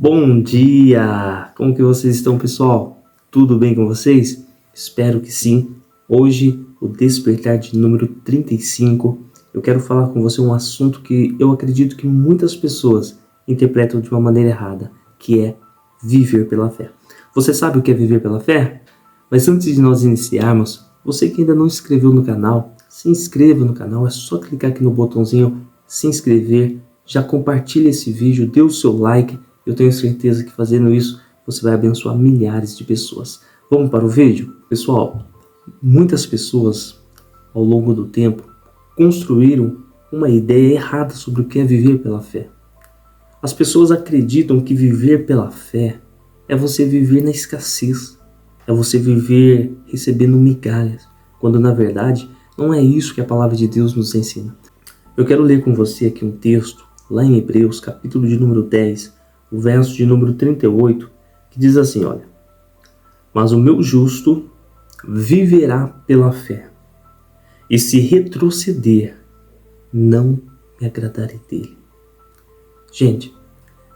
Bom dia! Como que vocês estão, pessoal? Tudo bem com vocês? Espero que sim. Hoje, o Despertar de número 35, eu quero falar com você um assunto que eu acredito que muitas pessoas interpretam de uma maneira errada, que é viver pela fé. Você sabe o que é viver pela fé? Mas antes de nós iniciarmos, você que ainda não se inscreveu no canal, se inscreva no canal, é só clicar aqui no botãozinho se inscrever, já compartilha esse vídeo, dê o seu like. Eu tenho certeza que fazendo isso, você vai abençoar milhares de pessoas. Vamos para o vídeo? Pessoal, muitas pessoas, ao longo do tempo, construíram uma ideia errada sobre o que é viver pela fé. As pessoas acreditam que viver pela fé é você viver na escassez, é você viver recebendo migalhas, quando na verdade não é isso que a palavra de Deus nos ensina. Eu quero ler com você aqui um texto, lá em Hebreus, capítulo de número 10, o verso de número 38, que diz assim, olha: mas o meu justo viverá pela fé, e se retroceder, não me agradarei dele. Gente,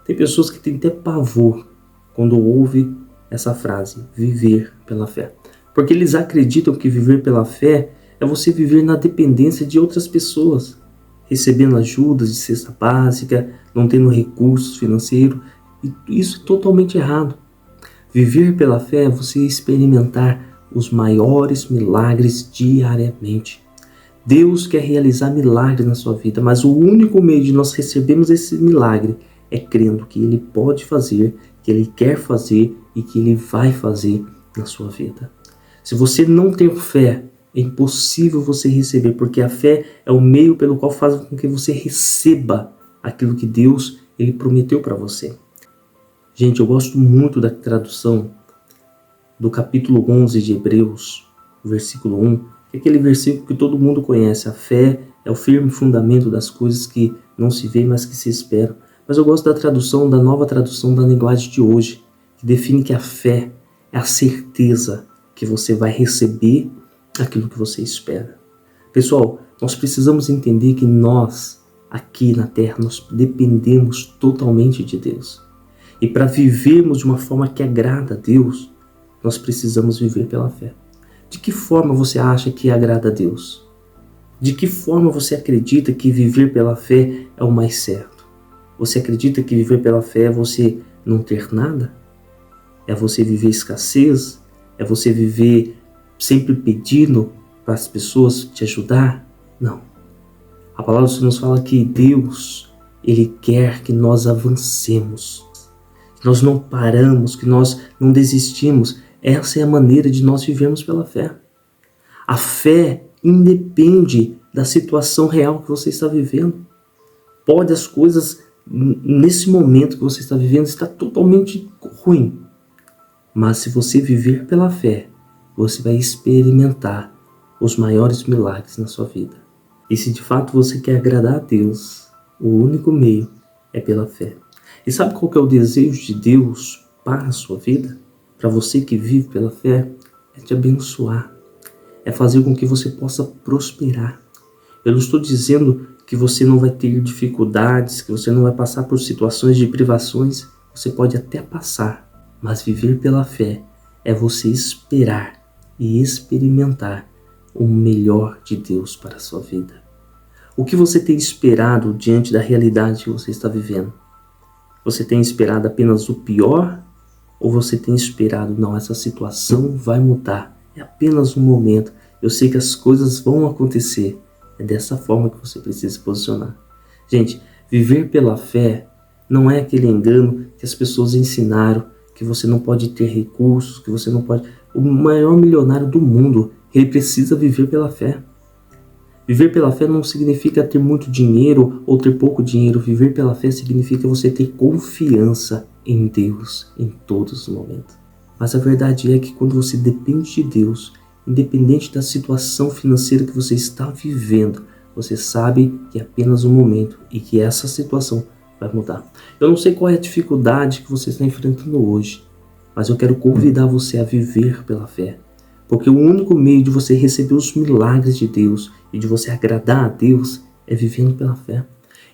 tem pessoas que têm até pavor quando ouvem essa frase, viver pela fé. Porque eles acreditam que viver pela fé é você viver na dependência de outras pessoas, recebendo ajudas de cesta básica, não tendo recursos financeiros, e isso é totalmente errado. Viver pela fé é você experimentar os maiores milagres diariamente. Deus quer realizar milagres na sua vida, mas o único meio de nós recebermos esse milagre é crendo que Ele pode fazer, que Ele quer fazer e que Ele vai fazer na sua vida. Se você não tem fé, é impossível você receber, porque a fé é o meio pelo qual faz com que você receba aquilo que Deus Ele prometeu para você. Gente, eu gosto muito da tradução do capítulo 11 de Hebreus, versículo 1, que é aquele versículo que todo mundo conhece. A fé é o firme fundamento das coisas que não se vê, mas que se esperam. Mas eu gosto da tradução, da nova tradução da linguagem de hoje, que define que a fé é a certeza que você vai receber aquilo que você espera. Pessoal, nós precisamos entender que nós, aqui na Terra, nós dependemos totalmente de Deus. E para vivermos de uma forma que agrada a Deus, nós precisamos viver pela fé. De que forma você acha que agrada a Deus? De que forma você acredita que viver pela fé é o mais certo? Você acredita que viver pela fé é você não ter nada? É você viver escassez? É você viver sempre pedindo para as pessoas te ajudar? Não. A palavra do Senhor nos fala que Deus, Ele quer que nós avancemos, que nós não paramos, que nós não desistimos. Essa é a maneira de nós vivermos pela fé. A fé independe da situação real que você está vivendo. Pode as coisas, nesse momento que você está vivendo, estar totalmente ruim. Mas se você viver pela fé, você vai experimentar os maiores milagres na sua vida. E se de fato você quer agradar a Deus, o único meio é pela fé. E sabe qual que é o desejo de Deus para a sua vida? Para você que vive pela fé, é te abençoar. É fazer com que você possa prosperar. Eu não estou dizendo que você não vai ter dificuldades, que você não vai passar por situações de privações. Você pode até passar, mas viver pela fé é você esperar e experimentar o melhor de Deus para a sua vida. O que você tem esperado diante da realidade que você está vivendo? Você tem esperado apenas o pior? Ou você tem esperado, não, essa situação vai mudar, é apenas um momento, eu sei que as coisas vão acontecer. É dessa forma que você precisa se posicionar. Gente, viver pela fé não é aquele engano que as pessoas ensinaram, que você não pode ter recursos, que você não pode... O maior milionário do mundo, ele precisa viver pela fé. Viver pela fé não significa ter muito dinheiro ou ter pouco dinheiro. Viver pela fé significa você ter confiança em Deus em todos os momentos. Mas a verdade é que quando você depende de Deus, independente da situação financeira que você está vivendo, você sabe que é apenas um momento e que essa situação vai mudar. Eu não sei qual é a dificuldade que você está enfrentando hoje, mas eu quero convidar você a viver pela fé. Porque o único meio de você receber os milagres de Deus e de você agradar a Deus é vivendo pela fé.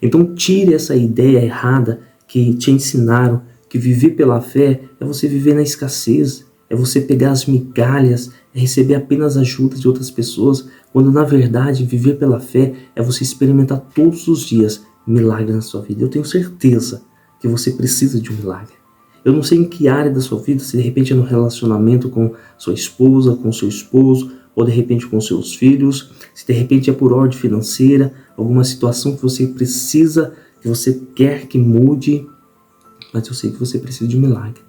Então tire essa ideia errada que te ensinaram que viver pela fé é você viver na escassez, é você pegar as migalhas, é receber apenas a ajuda de outras pessoas, quando na verdade viver pela fé é você experimentar todos os dias milagre na sua vida. Eu tenho certeza que você precisa de um milagre. Eu não sei em que área da sua vida, se de repente é no relacionamento com sua esposa, com seu esposo, ou de repente com seus filhos, se de repente é por ordem financeira, alguma situação que você precisa, que você quer que mude, mas eu sei que você precisa de um milagre.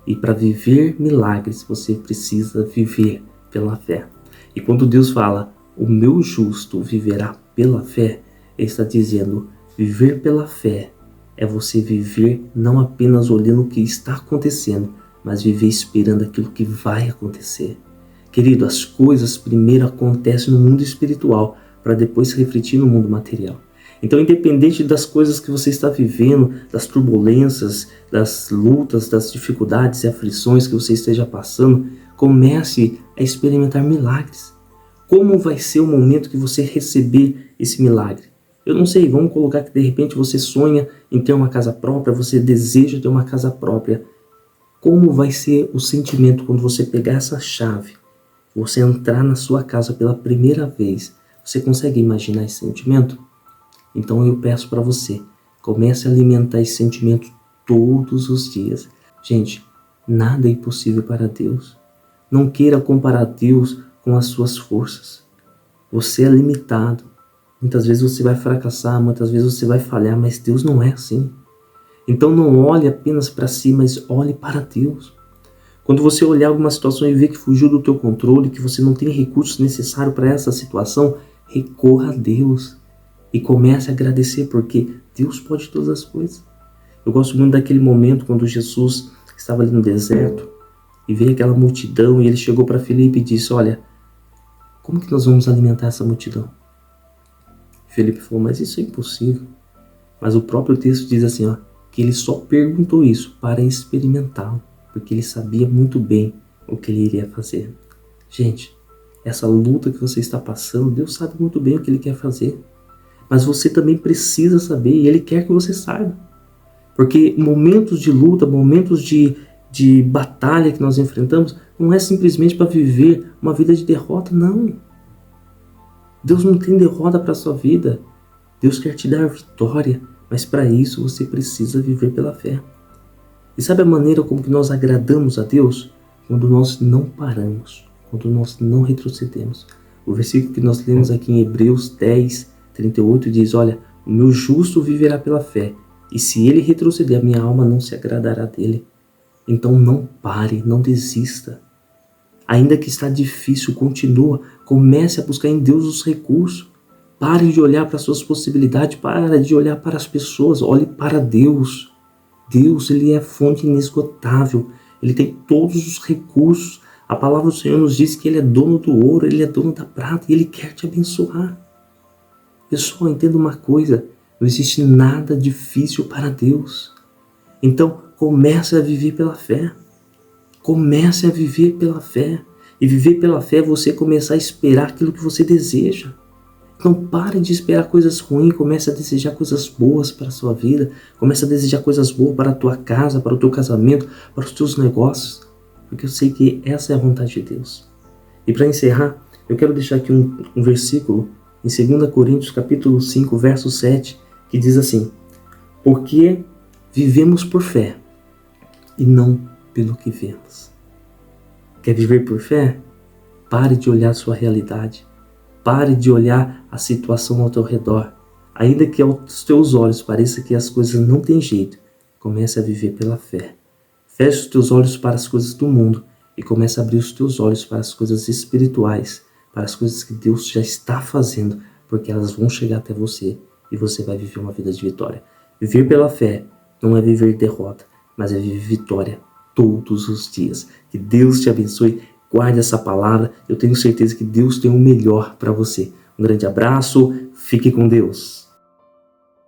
E para viver milagres, você precisa viver pela fé. E quando Deus fala, o meu justo viverá pela fé, Ele está dizendo, viver pela fé é você viver não apenas olhando o que está acontecendo, mas viver esperando aquilo que vai acontecer. Querido, as coisas primeiro acontecem no mundo espiritual, para depois refletir no mundo material. Então, independente das coisas que você está vivendo, das turbulências, das lutas, das dificuldades e aflições que você esteja passando, comece a experimentar milagres. Como vai ser o momento que você receber esse milagre? Eu não sei, vamos colocar que de repente você sonha em ter uma casa própria, você deseja ter uma casa própria. Como vai ser o sentimento quando você pegar essa chave, você entrar na sua casa pela primeira vez? Você consegue imaginar esse sentimento? Então eu peço para você, comece a alimentar esse sentimento todos os dias. Gente, nada é impossível para Deus. Não queira comparar Deus com as suas forças. Você é limitado. Muitas vezes você vai fracassar, muitas vezes você vai falhar, mas Deus não é assim. Então não olhe apenas para si, mas olhe para Deus. Quando você olhar alguma situação e ver que fugiu do teu controle, que você não tem recursos necessários para essa situação, recorra a Deus. E comece a agradecer, porque Deus pode todas as coisas. Eu gosto muito daquele momento quando Jesus estava ali no deserto e veio aquela multidão e ele chegou para Filipe e disse, olha, como que nós vamos alimentar essa multidão? Filipe falou, mas isso é impossível. Mas o próprio texto diz assim, ó, que ele só perguntou isso para experimentá-lo, porque ele sabia muito bem o que ele iria fazer. Gente, essa luta que você está passando, Deus sabe muito bem o que ele quer fazer. Mas você também precisa saber, e Ele quer que você saiba. Porque momentos de luta, momentos de batalha que nós enfrentamos, não é simplesmente para viver uma vida de derrota, não. Deus não tem derrota para a sua vida. Deus quer te dar vitória, mas para isso você precisa viver pela fé. E sabe a maneira como que nós agradamos a Deus? Quando nós não paramos, quando nós não retrocedemos. O versículo que nós lemos aqui em Hebreus 10, 38 diz, olha, o meu justo viverá pela fé, e se ele retroceder, a minha alma não se agradará dele. Então não pare, não desista. Ainda que está difícil, continua, comece a buscar em Deus os recursos. Pare de olhar para as suas possibilidades, pare de olhar para as pessoas, olhe para Deus. Deus, Ele é fonte inesgotável, Ele tem todos os recursos. A palavra do Senhor nos diz que Ele é dono do ouro, Ele é dono da prata e Ele quer te abençoar. Pessoal, entenda uma coisa, não existe nada difícil para Deus. Então, comece a viver pela fé. Comece a viver pela fé. E viver pela fé é você começar a esperar aquilo que você deseja. Então, pare de esperar coisas ruins, comece a desejar coisas boas para a sua vida. Comece a desejar coisas boas para a tua casa, para o teu casamento, para os teus negócios. Porque eu sei que essa é a vontade de Deus. E para encerrar, eu quero deixar aqui um versículo em 2 Coríntios capítulo 5, verso 7, que diz assim, porque vivemos por fé e não pelo que vemos. Quer viver por fé? Pare de olhar a sua realidade. Pare de olhar a situação ao teu redor. Ainda que aos teus olhos pareça que as coisas não têm jeito, comece a viver pela fé. Feche os teus olhos para as coisas do mundo e comece a abrir os teus olhos para as coisas espirituais, para as coisas que Deus já está fazendo, porque elas vão chegar até você e você vai viver uma vida de vitória. Viver pela fé não é viver derrota, mas é viver vitória todos os dias. Que Deus te abençoe, guarde essa palavra, eu tenho certeza que Deus tem o melhor para você. Um grande abraço, fique com Deus.